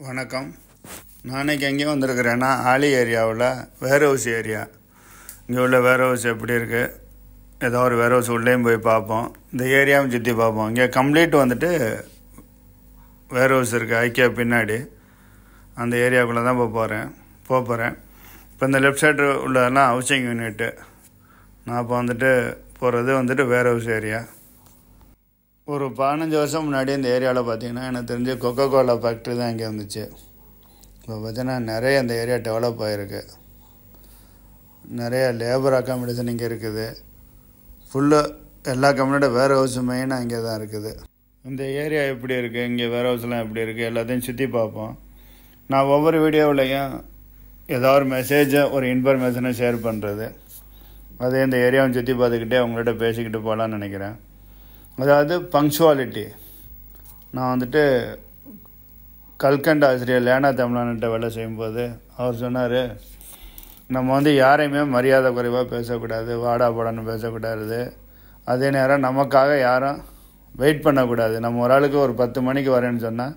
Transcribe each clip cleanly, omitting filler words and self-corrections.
வணக்கம். நான் இன்றைக்கி எங்கேயும் வந்திருக்கிறேன்னா ஆலி ஏரியாவில் வேர்ஹவுஸ் ஏரியா. இங்கே உள்ள வேர்ஹவுஸ் எப்படி இருக்குது, ஏதோ ஒரு வேர்ஹவுஸ் உள்ளேயும் போய் பார்ப்போம், இந்த ஏரியாவும் சுற்றி பார்ப்போம். இங்கே கம்ப்ளீட் வேர்ஹவுஸ் இருக்குது ஐக்கியா பின்னாடி. அந்த ஏரியாவுக்குள்ளே தான் போகிறேன். இப்போ இந்த லெஃப்ட் சைடு உள்ளதெல்லாம் ஹவுசிங் யூனிட்டு. நான் இப்போ போகிறது வேர்ஹவுஸ் ஏரியா. ஒரு 15 வருஷம் முன்னாடி இந்த ஏரியாவில் பார்த்திங்கன்னா எனக்கு தெரிஞ்ச கொக்கோ கோலா ஃபேக்ட்ரி தான் இங்கே இருந்துச்சு. இப்போ பார்த்தீங்கன்னா நிறைய இந்த ஏரியா டெவலப் ஆகிருக்கு. நிறைய லேபர் அக்காமடேஷன் இங்கே இருக்குது. எல்லா கம்பெனியோட வேர்ஹவுஸ் மெயினாக இங்கே தான் இருக்குது. இந்த ஏரியா எப்படி இருக்குது, இங்கே வேர்ஹவுஸ்லாம் எப்படி இருக்குது, எல்லாத்தையும் சுற்றி பார்ப்போம். நான் ஒவ்வொரு வீடியோவிலையும் ஏதாவது ஒரு மெசேஜை, ஒரு இன்ஃபர்மேஷனை ஷேர் பண்ணுறது, அதே இந்த ஏரியாவை சுற்றி பார்த்துக்கிட்டே அவங்கள்ட்ட பேசிக்கிட்டு போகலான்னு நினைக்கிறேன். அதாவது பங்க்சுவாலிட்டி. நான் கல்கண்ட் ஆசிரியர் லேனா தமிழன்ட்ட வேலை செய்யும்போது அவர் சொன்னார், நம்ம யாரையுமே மரியாதை குறைவாக பேசக்கூடாது, வாடா போடான்னு பேசக்கூடாது. அதே நேரம் நமக்காக யாரும் வெயிட் பண்ணக்கூடாது. நம்ம ஒரு ஆளுக்கு ஒரு 10 மணிக்கு வரேன்னு சொன்னால்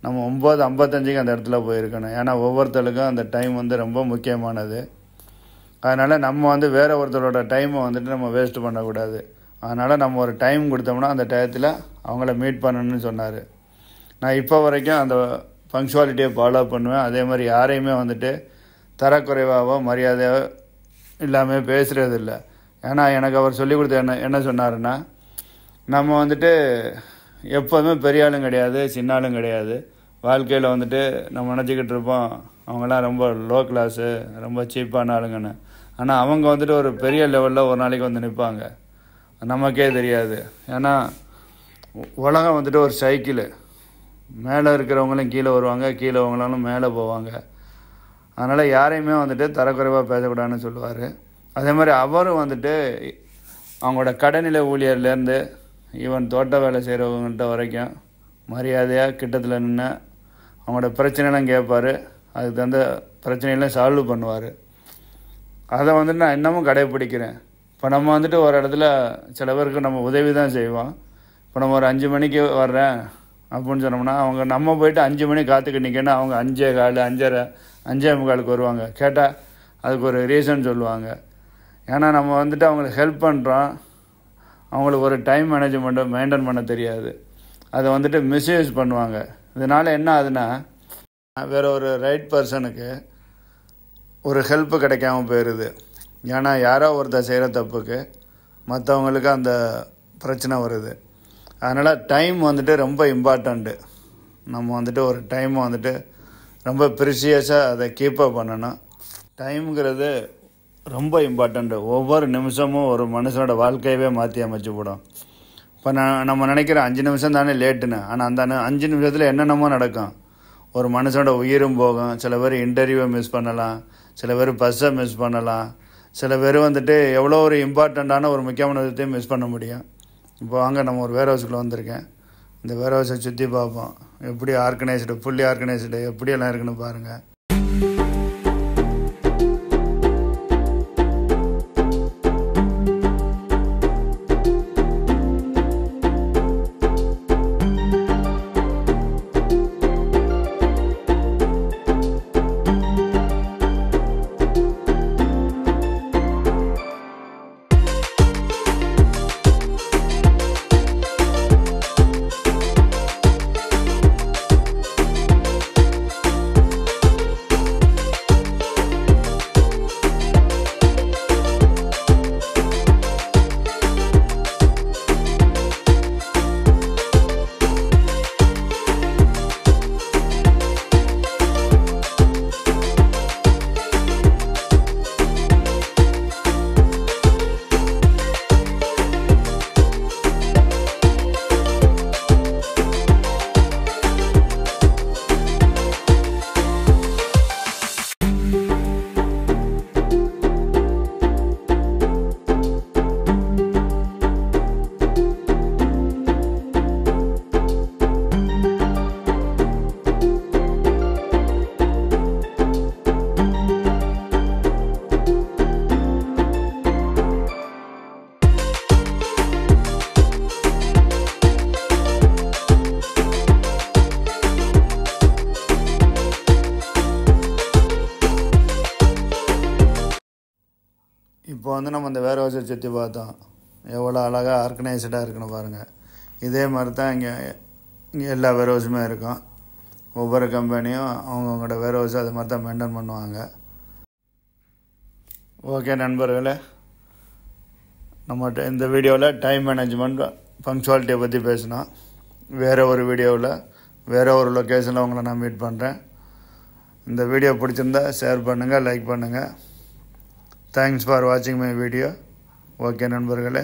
நம்ம 9:55க்கு அந்த இடத்துல போயிருக்கணும். ஏன்னா ஒவ்வொருத்தருக்கும் அந்த டைம் ரொம்ப முக்கியமானது. அதனால் நம்ம வேறு ஒருத்தரோட டைமை நம்ம வேஸ்ட் பண்ணக்கூடாது. அதனால் நம்ம ஒரு டைம் கொடுத்தோம்னா அந்த டயத்தில் அவங்கள மீட் பண்ணணும்னு சொன்னார். நான் இப்போ வரைக்கும் அந்த பங்க்சுவாலிட்டியை ஃபாலோ பண்ணுவேன். அதே மாதிரி யாரையுமே தரக்குறைவாகவோ மரியாதையோ இல்லாமல் பேசுகிறதில்ல. ஏன்னா எனக்கு அவர் சொல்லிக் கொடுத்த என்ன சொன்னாருன்னா, நம்ம எப்போதுமே பெரிய ஆளும் கிடையாது, சின்ன ஆளும் கிடையாது. வாழ்க்கையில் நம்ம நினச்சிக்கிட்டு இருப்போம் அவங்களாம் ரொம்ப லோ கிளாஸு, ரொம்ப சீப்பான ஆளுங்கன்னு. ஆனால் அவங்க ஒரு பெரிய லெவலில் ஒரு நாளைக்கு நிற்பாங்க, நமக்கே தெரியாது. ஏன்னா உலகம் ஒரு சைக்கிள். மேலே இருக்கிறவங்களும் கீழே வருவாங்க, கீழே வரவங்களும் மேலே போவாங்க. அதனால் யாரையுமே தரக்குறைவாக பேசக்கூடாதுன்னு சொல்லுவார். அதே மாதிரி அவரும் அவங்களோட கடைநிலை ஊழியர்லேருந்து ஈவன் தோட்ட வேலை செய்கிறவங்கள்ட்ட வரைக்கும் மரியாதையாக கிட்டத்தில் நின்று அவங்களோட பிரச்சனைலாம் கேட்பார். அதுக்கு தகுந்த பிரச்சனையெல்லாம் சால்வ் பண்ணுவார். அதை நான் இன்னமும் கடைப்பிடிக்கிறேன். இப்போ நம்ம ஒரு இடத்துல சில பேருக்கு நம்ம உதவி தான் செய்வோம். இப்போ நம்ம ஒரு 5 மணிக்கு வர்றேன் அப்படின்னு சொன்னோம்னா நம்ம போயிட்டு 5 மணிக்கு காத்துக்கிட்டு நிற்கன்னா அவங்க 5:15, 5:30, 5:45 வருவாங்க. கேட்டால் அதுக்கு ஒரு ரீசன் சொல்லுவாங்க. ஏன்னா நம்ம அவங்களுக்கு ஹெல்ப் பண்ணுறோம். அவங்களுக்கு ஒரு டைம் மேனேஜ்மெண்ட்டை மெயின்டைன் பண்ண தெரியாது. அதை மிஸ்யூஸ் பண்ணுவாங்க. இதனால் என்ன ஆகுதுன்னா, வேறு ஒரு ரைட் பர்சனுக்கு ஒரு ஹெல்ப்பு கிடைக்காம போயிடுது. ஏன்னா யாரோ ஒருத்தர் செய்கிற தப்புக்கு மற்றவங்களுக்கு அந்த பிரச்சனை வருது. அதனால் டைம் ரொம்ப இம்பார்ட்டண்ட்டு. நம்ம ஒரு டைமை ரொம்ப ப்ரிசியஸாக அதை கீப்பப் பண்ணணும். டைமுங்கிறது ரொம்ப இம்பார்ட்டண்ட்டு. ஒவ்வொரு நிமிஷமும் ஒரு மனுஷனோட வாழ்க்கையவே மாற்றி அமைச்சு போடும். இப்போ நம்ம நினைக்கிற 5 நிமிஷம் தானே லேட்டுன்னு. ஆனால் அந்த 5 நிமிஷத்தில் என்னென்னமோ நடக்கும். ஒரு மனுஷனோட உயிரும் போகும். சில பேர் இன்டர்வியூவை மிஸ் பண்ணலாம், சில பேர் பஸ்ஸை மிஸ் பண்ணலாம், சில பேர் எவ்வளோ ஒரு இம்பார்ட்டண்ட்டான ஒரு முக்கியமான விஷயத்தையும் மிஸ் பண்ண முடியும். இப்போ வாங்க, நம்ம ஒரு வேர்ஹவுஸுக்குள்ளே வந்திருக்கேன். இந்த வேர்ஹவுஸை சுற்றி பார்ப்போம். எப்படி ஆர்கனைஸ்டு, ஃபுல்லி ஆர்கனைஸ்டு எப்படியெல்லாம் இருக்குன்னு பாருங்கள். இப்போ வந்து நம்ம இந்த வேர் ஹவுஸை சுற்றி பார்த்தோம். எவ்வளோ அழகாக ஆர்கனைஸ்டாக இருக்குன்னு பாருங்கள். இதே மாதிரி தான் இங்கே எல்லா வேர் ஹவுஸுமே இருக்கும். ஒவ்வொரு கம்பெனியும் அவங்கவுங்களோட வேர் ஹவுஸை அது மாதிரி தான் மெயின்டைன் பண்ணுவாங்க. ஓகே நண்பர்களே, நம்மகிட்ட இந்த வீடியோவில் டைம் மேனேஜ்மெண்ட் பங்க்சுவாலிட்டியை பற்றி பேசினோம். வேறு ஒரு வீடியோவில் வேறு ஒரு லொக்கேஷனில் உங்களை நான் மீட் பண்ணுறேன். இந்த வீடியோ பிடிச்சிருந்தா ஷேர் பண்ணுங்கள், லைக் பண்ணுங்கள். தேங்க்ஸ் ஃபார் வாட்சிங் மை வீடியோ. ஓகே நண்பர்களே.